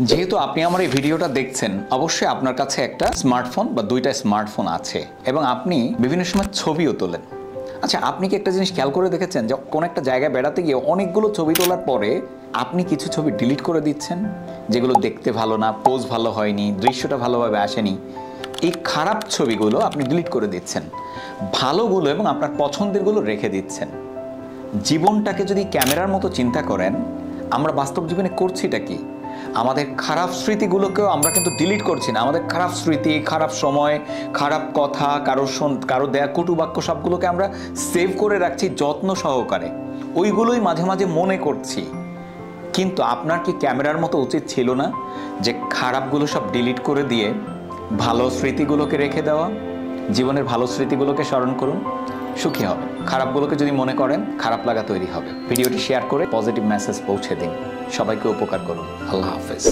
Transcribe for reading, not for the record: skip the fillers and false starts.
যেহেতু আপনি আমার এই ভিডিওটা দেখছেন, অবশ্যই আপনার কাছে একটা স্মার্টফোন বা দুইটা স্মার্টফোন আছে এবং আপনি বিভিন্ন সময় ছবিও তোলেন। আচ্ছা, আপনি কি একটা জিনিস খেয়াল করে দেখেছেন যে কোন একটা জায়গায় বেড়াতে গিয়ে অনেকগুলো ছবি তোলার পরে আপনি কিছু ছবি ডিলিট করে দিচ্ছেন, যেগুলো দেখতে ভালো না, পোজ ভালো হয়নি, দৃশ্যটা ভালোভাবে আসেনি। এই খারাপ ছবিগুলো আপনি ডিলিট করে দিচ্ছেন, ভালোগুলো এবং আপনার পছন্দেরগুলো রেখে দিচ্ছেন। জীবনটাকে যদি ক্যামেরার মতো চিন্তা করেন, আমরা বাস্তব জীবনে করছিটা কি? আমাদের খারাপ স্মৃতিগুলোকেও আমরা কিন্তু ডিলিট করছি না। আমাদের খারাপ স্মৃতি, খারাপ সময়, খারাপ কথা, কারো দেয়া কটু বাক্য সবগুলোকে আমরা সেভ করে রাখছি যত্ন সহকারে, ওইগুলোই মাঝে মাঝে মনে করছি। কিন্তু আপনার কি ক্যামেরার মতো উচিত ছিল না যে খারাপগুলো সব ডিলিট করে দিয়ে ভালো স্মৃতিগুলোকে রেখে দেওয়া? জীবনের ভালো স্মৃতিগুলোকে স্মরণ করুন, সুখী হবে। খারাপগুলোকে যদি মনে করেন, খারাপ লাগা তৈরি হবে। ভিডিওটি শেয়ার করে পজিটিভ মেসেজ পৌঁছে দিন, সবাইকে উপকার করুন। আল্লাহ হাফেজ।